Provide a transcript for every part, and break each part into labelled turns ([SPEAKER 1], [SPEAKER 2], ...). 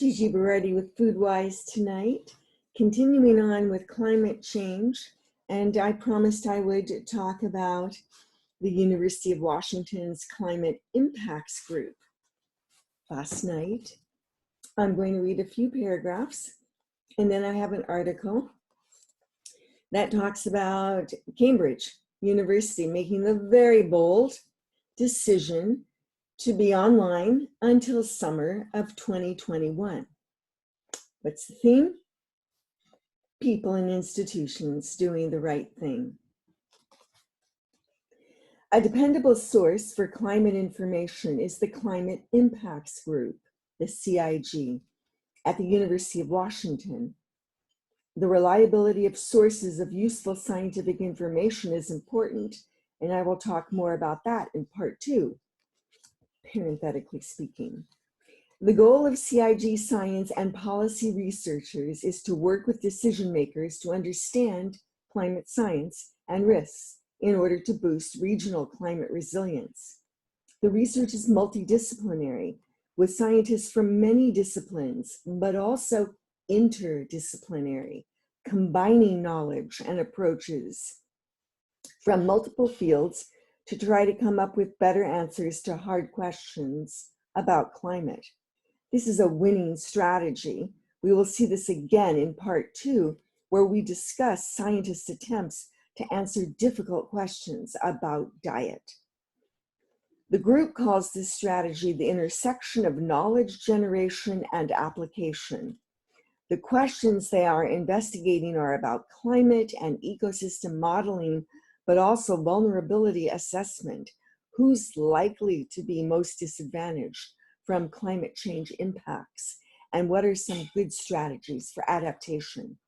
[SPEAKER 1] Gigi Berardi with FoodWISE tonight, continuing on with climate change. And I promised I would talk about the University of Washington's Climate Impacts Group. Last night, I'm going to read a few paragraphs, and then I have an article that talks about Cambridge University making the very bold decision to be online until summer of 2021. What's the theme? People and institutions doing the right thing. A dependable source for climate information is the Climate Impacts Group, the CIG, at the University of Washington. The reliability of sources of useful scientific information is important, and I will talk more about that in part 2. Parenthetically speaking. The goal of CIG science and policy researchers is to work with decision makers to understand climate science and risks in order to boost regional climate resilience. The research is multidisciplinary, with scientists from many disciplines, but also interdisciplinary, combining knowledge and approaches from multiple fields to try to come up with better answers to hard questions about climate. This is a winning strategy. We will see this again in part 2, where we discuss scientists' attempts to answer difficult questions about diet. The group calls this strategy the intersection of knowledge generation and application. The questions they are investigating are about climate and ecosystem modeling, but also vulnerability assessment. Who's likely to be most disadvantaged from climate change impacts, and what are some good strategies for adaptation?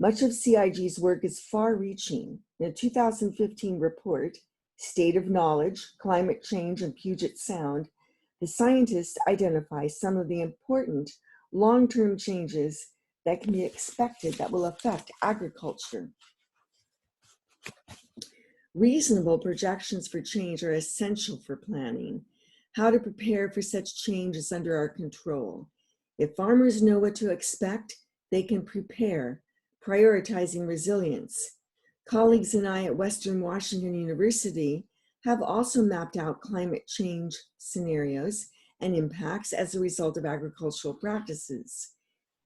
[SPEAKER 1] Much of CIG's work is far-reaching. In a 2015 report, State of Knowledge, Climate Change in Puget Sound, the scientists identify some of the important long-term changes that can be expected that will affect agriculture. Reasonable projections for change are essential for planning. How to prepare for such change is under our control. If farmers know what to expect, they can prepare, prioritizing resilience. Colleagues and I at Western Washington University have also mapped out climate change scenarios and impacts as a result of agricultural practices.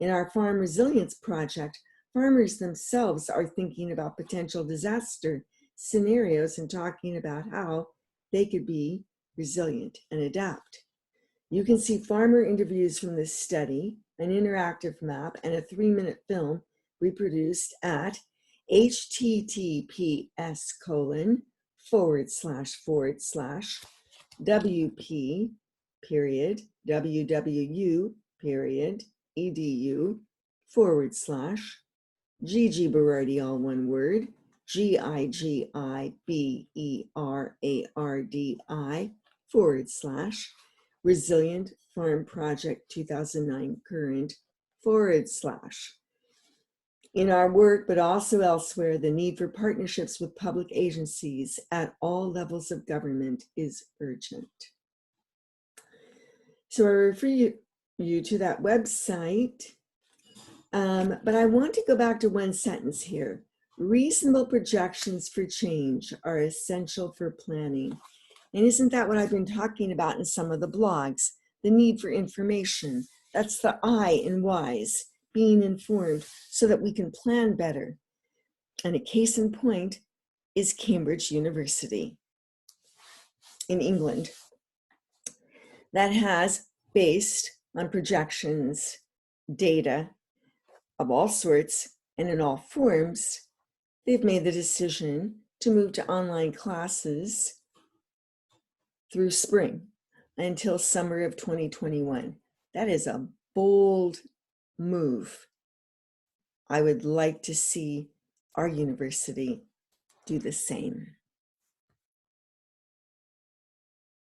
[SPEAKER 1] In our farm resilience project, farmers themselves are thinking about potential disaster scenarios and talking about how they could be resilient and adapt. You can see farmer interviews from this study, an interactive map, and a 3-minute film reproduced at https://www.edu.edu/Gigi Berardi, all one word, GIGIBERARDI/Resilient Farm Project 2009 Current / In our work, but also elsewhere, the need for partnerships with public agencies at all levels of government is urgent. So I refer you to that website, but I want to go back to one sentence here. Reasonable projections for change are essential for planning. And isn't that what I've been talking about in some of the blogs? The need for information. That's the I in WISE, being informed so that we can plan better. And a case in point is Cambridge University in England that has, based on projections, data of all sorts and in all forms, they've made the decision to move to online classes through spring until summer of 2021. That is a bold move. I would like to see our university do the same.